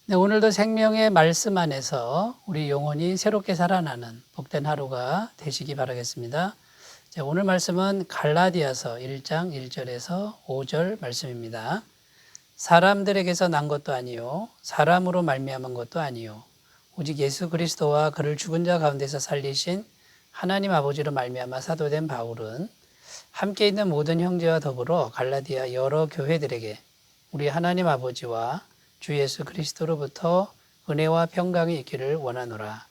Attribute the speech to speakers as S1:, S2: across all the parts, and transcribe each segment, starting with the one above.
S1: 네, 오늘도 생명의 말씀 안에서 우리 영혼이 새롭게 살아나는 복된 하루가 되시기 바라겠습니다. 자, 오늘 말씀은 갈라디아서 1장 1절에서 5절 말씀입니다. 사람들에게서 난 것도 아니요 사람으로 말미암은 것도 아니요 오직 예수 그리스도와 그를 죽은 자 가운데서 살리신 하나님 아버지로 말미암아 사도된 바울은 함께 있는 모든 형제와 더불어 갈라디아 여러 교회들에게 우리 하나님 아버지와 주 예수 그리스도로부터 은혜와 평강이 있기를 원하노라.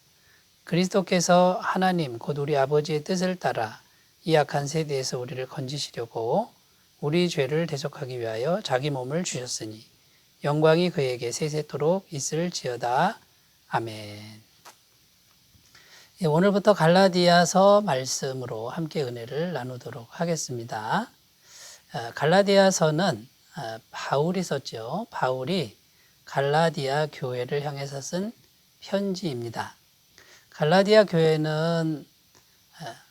S1: 그리스도께서 하나님 곧 우리 아버지의 뜻을 따라 이 악한 세대에서 우리를 건지시려고 우리 죄를 대속하기 위하여 자기 몸을 주셨으니 영광이 그에게 세세토록 있을지어다. 아멘. 오늘부터 갈라디아서 말씀으로 함께 은혜를 나누도록 하겠습니다. 갈라디아서는 바울이 썼죠. 바울이 갈라디아 교회를 향해서 쓴 편지입니다. 갈라디아 교회는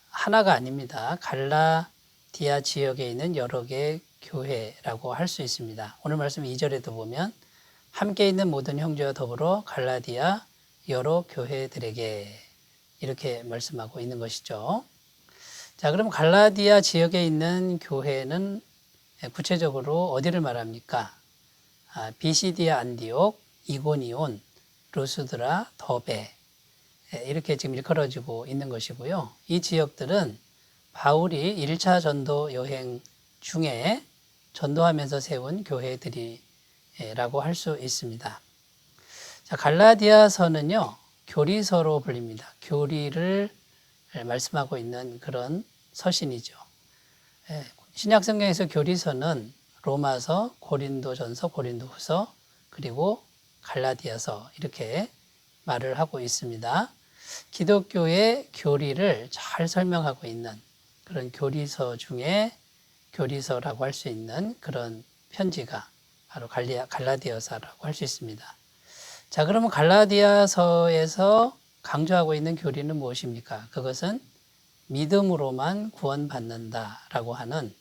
S1: 하나가 아닙니다. 갈라디아 지역에 있는 여러 개의 교회라고 할 수 있습니다. 오늘 말씀 2절에도 보면 함께 있는 모든 형제와 더불어 갈라디아 여러 교회들에게 이렇게 말씀하고 있는 것이죠. 자, 그럼 갈라디아 지역에 있는 교회는 구체적으로 어디를 말합니까? 비시디아 안디옥, 이고니온, 루스드라, 더베 이렇게 지금 일컬어지고 있는 것이고요. 이 지역들은 바울이 1차 전도 여행 중에 전도하면서 세운 교회들이라고 할 수 있습니다. 자, 갈라디아서는요, 교리서로 불립니다. 교리를 말씀하고 있는 그런 서신이죠. 신약 성경에서 교리서는 로마서, 고린도전서, 고린도후서, 그리고 갈라디아서 이렇게 말을 하고 있습니다. 기독교의 교리를 잘 설명하고 있는 그런 교리서 중에 교리서라고 할 수 있는 그런 편지가 바로 갈라디아서라고 할 수 있습니다. 자, 그러면 갈라디아서에서 강조하고 있는 교리는 무엇입니까? 그것은 믿음으로만 구원받는다라고 하는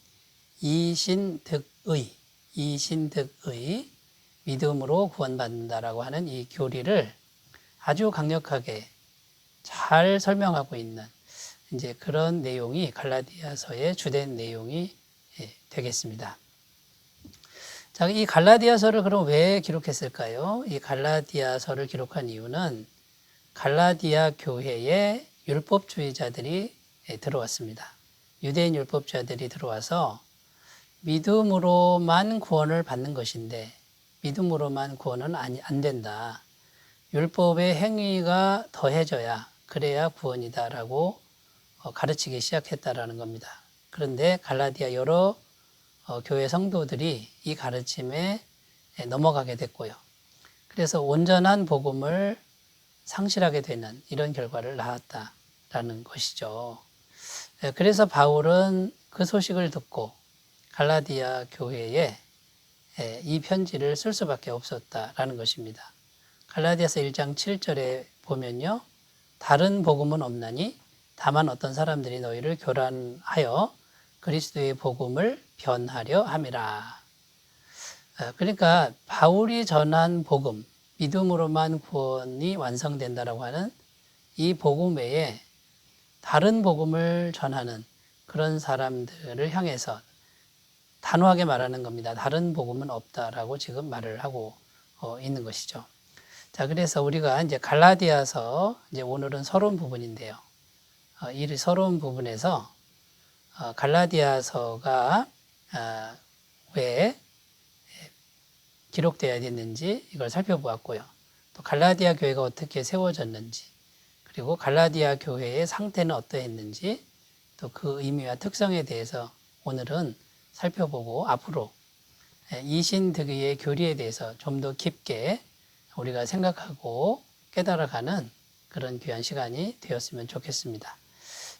S1: 이신득의 믿음으로 구원받는다라고 하는 이 교리를 아주 강력하게 잘 설명하고 있는 이제 그런 내용이 갈라디아서의 주된 내용이 되겠습니다. 자, 이 갈라디아서를 그럼 왜 기록했을까요? 이 갈라디아서를 기록한 이유는 갈라디아 교회에 율법주의자들이 들어왔습니다. 유대인 율법주의자들이 들어와서 믿음으로만 구원을 받는 것인데 믿음으로만 구원은 안 된다. 율법의 행위가 더해져야 그래야 구원이다라고 가르치기 시작했다라는 겁니다. 그런데 갈라디아 여러 교회 성도들이 이 가르침에 넘어가게 됐고요. 그래서 온전한 복음을 상실하게 되는 이런 결과를 낳았다라는 것이죠. 그래서 바울은 그 소식을 듣고 갈라디아 교회에 이 편지를 쓸 수밖에 없었다라는 것입니다. 갈라디아서 1장 7절에 보면요. 다른 복음은 없나니 다만 어떤 사람들이 너희를 교란하여 그리스도의 복음을 변하려 함이라. 그러니까 바울이 전한 복음, 믿음으로만 구원이 완성된다라고 하는 이 복음 외에 다른 복음을 전하는 그런 사람들을 향해서 단호하게 말하는 겁니다. 다른 복음은 없다라고 지금 말을 하고 있는 것이죠. 자, 그래서 우리가 이제 갈라디아서 이제 오늘은 서론 부분인데요. 이 서론 부분에서 갈라디아서가 왜 기록되어야 됐는지 이걸 살펴보았고요. 또 갈라디아 교회가 어떻게 세워졌는지, 그리고 갈라디아 교회의 상태는 어떠했는지, 또 그 의미와 특성에 대해서 오늘은 살펴보고 앞으로 이신득의의 교리에 대해서 좀 더 깊게 우리가 생각하고 깨달아가는 그런 귀한 시간이 되었으면 좋겠습니다.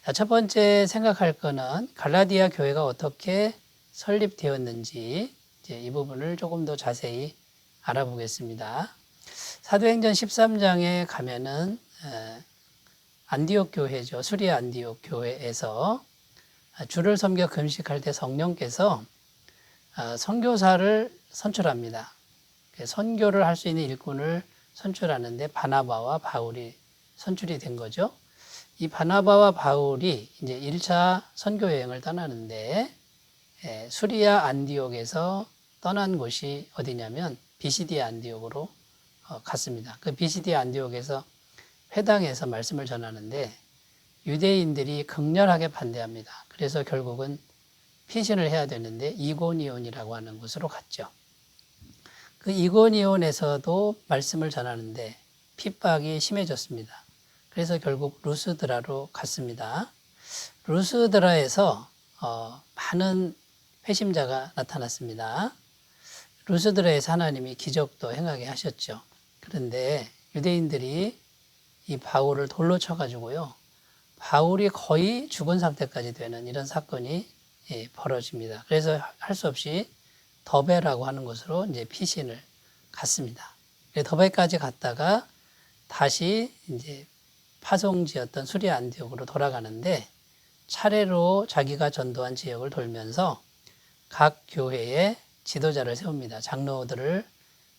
S1: 자, 첫 번째 생각할 거는 갈라디아 교회가 어떻게 설립되었는지 이제 이 부분을 조금 더 자세히 알아보겠습니다. 사도행전 13장에 가면은 안디옥 교회죠. 수리아 안디옥 교회에서 주를 섬겨 금식할 때 성령께서 선교사를 선출합니다. 선교를 할 수 있는 일꾼을 선출하는데 바나바와 바울이 선출이 된 거죠. 이 바나바와 바울이 이제 1차 선교 여행을 떠나는데 수리아 안디옥에서 떠난 곳이 어디냐면 비시디아 안디옥으로 갔습니다. 그 비시디아 안디옥에서 회당에서 말씀을 전하는데 유대인들이 극렬하게 반대합니다. 그래서 결국은 피신을 해야 되는데 이고니온이라고 하는 곳으로 갔죠. 그 이고니온에서도 말씀을 전하는데 핍박이 심해졌습니다. 그래서 결국 루스드라로 갔습니다. 루스드라에서 많은 회심자가 나타났습니다. 루스드라에서 하나님이 기적도 행하게 하셨죠. 그런데 유대인들이 이 바울을 돌로 쳐가지고요. 바울이 거의 죽은 상태까지 되는 이런 사건이 벌어집니다. 그래서 할 수 없이 더베라고 하는 곳으로 이제 피신을 갔습니다. 더베까지 갔다가 다시 이제 파송지였던 수리아 안디옥으로 돌아가는데 차례로 자기가 전도한 지역을 돌면서 각 교회에 지도자를 세웁니다. 장로들을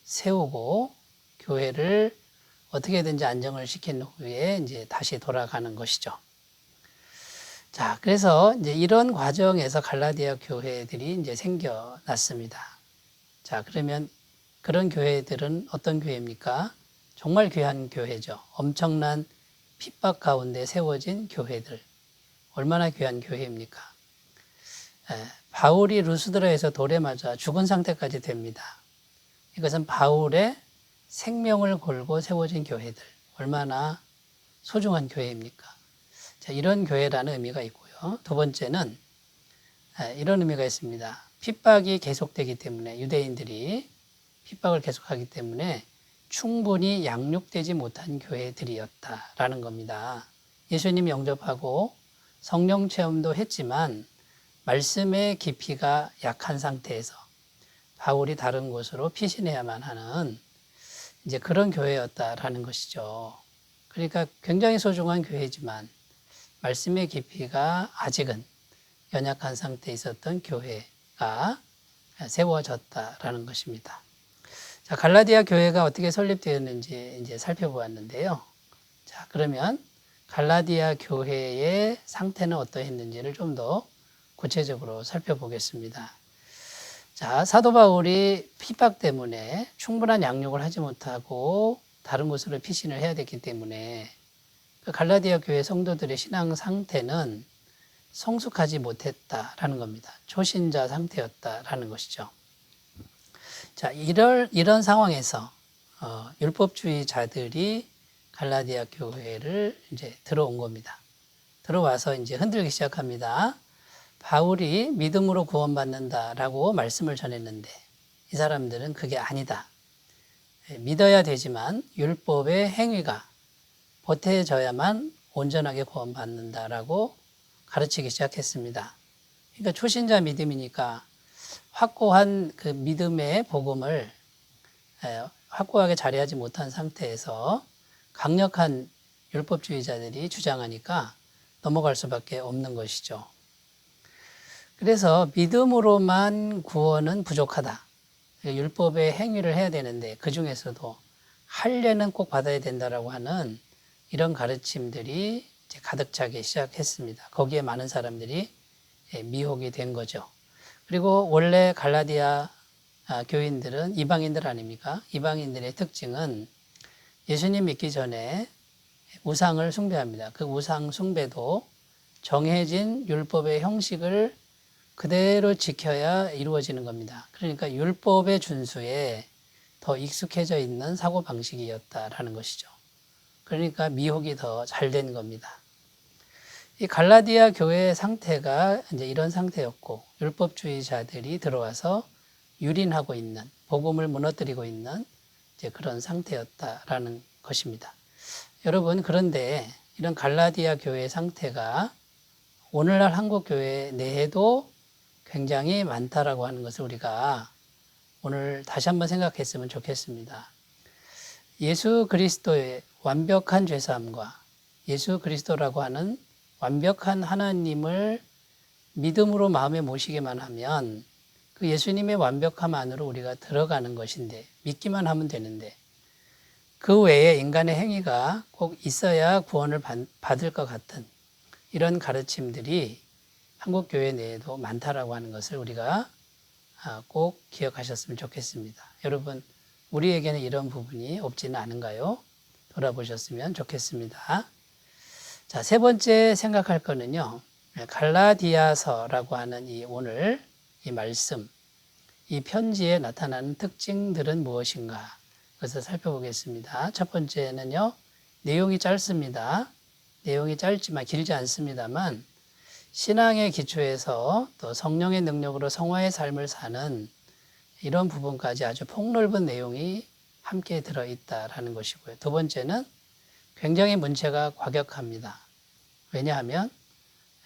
S1: 세우고 교회를 어떻게든지 안정을 시킨 후에 이제 다시 돌아가는 것이죠. 자, 그래서 이제 이런 과정에서 갈라디아 교회들이 이제 생겨났습니다. 자, 그러면 그런 교회들은 어떤 교회입니까? 정말 귀한 교회죠. 엄청난 핍박 가운데 세워진 교회들. 얼마나 귀한 교회입니까? 바울이 루스드라에서 돌에 맞아 죽은 상태까지 됩니다. 이것은 바울의 생명을 걸고 세워진 교회들. 얼마나 소중한 교회입니까? 자, 이런 교회라는 의미가 있고요. 두 번째는 이런 의미가 있습니다. 핍박이 계속되기 때문에 유대인들이 핍박을 계속하기 때문에 충분히 양육되지 못한 교회들이었다라는 겁니다. 예수님 영접하고 성령 체험도 했지만 말씀의 깊이가 약한 상태에서 바울이 다른 곳으로 피신해야만 하는 이제 그런 교회였다라는 것이죠. 그러니까 굉장히 소중한 교회지만 말씀의 깊이가 아직은 연약한 상태에 있었던 교회가 세워졌다라는 것입니다. 자, 갈라디아 교회가 어떻게 설립되었는지 이제 살펴보았는데요. 자, 그러면 갈라디아 교회의 상태는 어떠했는지를 좀 더 구체적으로 살펴보겠습니다. 자, 사도 바울이 핍박 때문에 충분한 양육을 하지 못하고 다른 곳으로 피신을 해야 됐기 때문에 그 갈라디아 교회 성도들의 신앙 상태는 성숙하지 못했다라는 겁니다. 초신자 상태였다라는 것이죠. 자, 이런 상황에서 율법주의자들이 갈라디아 교회를 이제 들어온 겁니다. 들어와서 이제 흔들기 시작합니다. 바울이 믿음으로 구원받는다라고 말씀을 전했는데 이 사람들은 그게 아니다. 믿어야 되지만 율법의 행위가 보태져야만 온전하게 구원받는다라고 가르치기 시작했습니다. 그러니까 초신자 믿음이니까 확고한 그 믿음의 복음을 확고하게 자리하지 못한 상태에서 강력한 율법주의자들이 주장하니까 넘어갈 수밖에 없는 것이죠. 그래서 믿음으로만 구원은 부족하다. 율법의 행위를 해야 되는데 그 중에서도 할례는 꼭 받아야 된다라고 하는 이런 가르침들이 이제 가득 차기 시작했습니다. 거기에 많은 사람들이 미혹이 된 거죠. 그리고 원래 갈라디아 교인들은 이방인들 아닙니까? 이방인들의 특징은 예수님 믿기 전에 우상을 숭배합니다. 그 우상 숭배도 정해진 율법의 형식을 그대로 지켜야 이루어지는 겁니다. 그러니까 율법의 준수에 더 익숙해져 있는 사고방식이었다라는 것이죠. 그러니까 미혹이 더 잘 된 겁니다. 이 갈라디아 교회의 상태가 이제 이런 상태였고 율법주의자들이 들어와서 유린하고 있는 복음을 무너뜨리고 있는 이제 그런 상태였다라는 것입니다. 여러분, 그런데 이런 갈라디아 교회의 상태가 오늘날 한국 교회 내에도 굉장히 많다라고 하는 것을 우리가 오늘 다시 한번 생각했으면 좋겠습니다. 예수 그리스도의 완벽한 죄사함과 예수 그리스도라고 하는 완벽한 하나님을 믿음으로 마음에 모시기만 하면 그 예수님의 완벽함 안으로 우리가 들어가는 것인데 믿기만 하면 되는데 그 외에 인간의 행위가 꼭 있어야 구원을 받을 것 같은 이런 가르침들이 한국 교회 내에도 많다라고 하는 것을 우리가 꼭 기억하셨으면 좋겠습니다. 여러분, 우리에게는 이런 부분이 없지는 않은가요? 돌아보셨으면 좋겠습니다. 자, 세 번째 생각할 거는요. 갈라디아서라고 하는 오늘 이 말씀, 이 편지에 나타나는 특징들은 무엇인가? 그것을 살펴보겠습니다. 첫 번째는요. 내용이 짧습니다. 내용이 짧지만 길지 않습니다만 신앙의 기초에서 또 성령의 능력으로 성화의 삶을 사는 이런 부분까지 아주 폭넓은 내용이 함께 들어있다라는 것이고요. 두 번째는 굉장히 문체가 과격합니다. 왜냐하면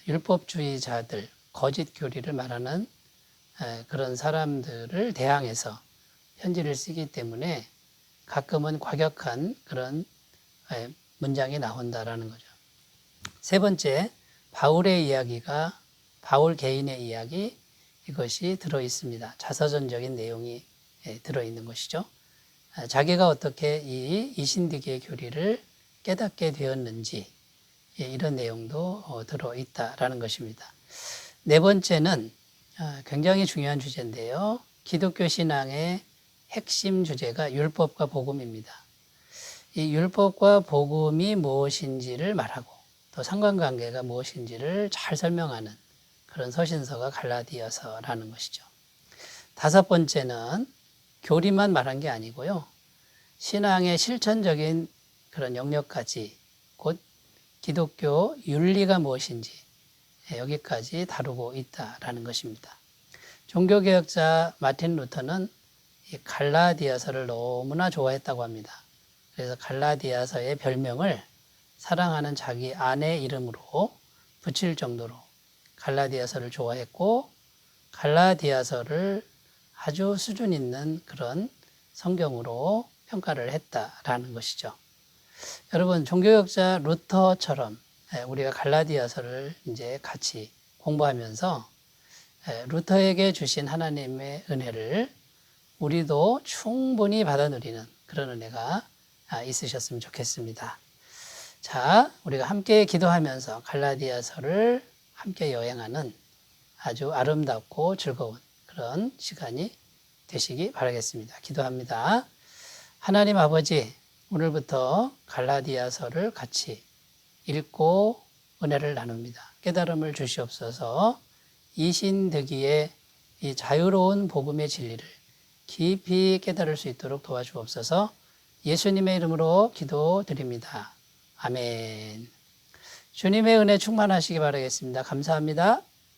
S1: 율법주의자들, 거짓 교리를 말하는 그런 사람들을 대항해서 편지를 쓰기 때문에 가끔은 과격한 그런 문장이 나온다라는 거죠. 세 번째, 바울의 이야기가 바울 개인의 이야기 이것이 들어 있습니다. 자서전적인 내용이 들어 있는 것이죠. 자기가 어떻게 이 이신득의 교리를 깨닫게 되었는지 이런 내용도 들어 있다라는 것입니다. 네 번째는 굉장히 중요한 주제인데요. 기독교 신앙의 핵심 주제가 율법과 복음입니다. 이 율법과 복음이 무엇인지를 말하고 또 상관관계가 무엇인지를 잘 설명하는 그런 서신서가 갈라디아서라는 것이죠. 다섯 번째는 교리만 말한 게 아니고요. 신앙의 실천적인 그런 영역까지 곧 기독교 윤리가 무엇인지 여기까지 다루고 있다라는 것입니다. 종교개혁자 마틴 루터는 이 갈라디아서를 너무나 좋아했다고 합니다. 그래서 갈라디아서의 별명을 사랑하는 자기 아내 이름으로 붙일 정도로 갈라디아서를 좋아했고 갈라디아서를 아주 수준 있는 그런 성경으로 평가를 했다라는 것이죠. 여러분, 종교개혁자 루터처럼 우리가 갈라디아서를 이제 같이 공부하면서 루터에게 주신 하나님의 은혜를 우리도 충분히 받아 누리는 그런 은혜가 있으셨으면 좋겠습니다. 자, 우리가 함께 기도하면서 갈라디아서를 함께 여행하는 아주 아름답고 즐거운 그런 시간이 되시기 바라겠습니다. 기도합니다. 하나님 아버지, 오늘부터 갈라디아서를 같이 읽고 은혜를 나눕니다. 깨달음을 주시옵소서. 이신득이의 이 자유로운 복음의 진리를 깊이 깨달을 수 있도록 도와주옵소서. 예수님의 이름으로 기도드립니다. 아멘. 주님의 은혜 충만하시기 바라겠습니다. 감사합니다.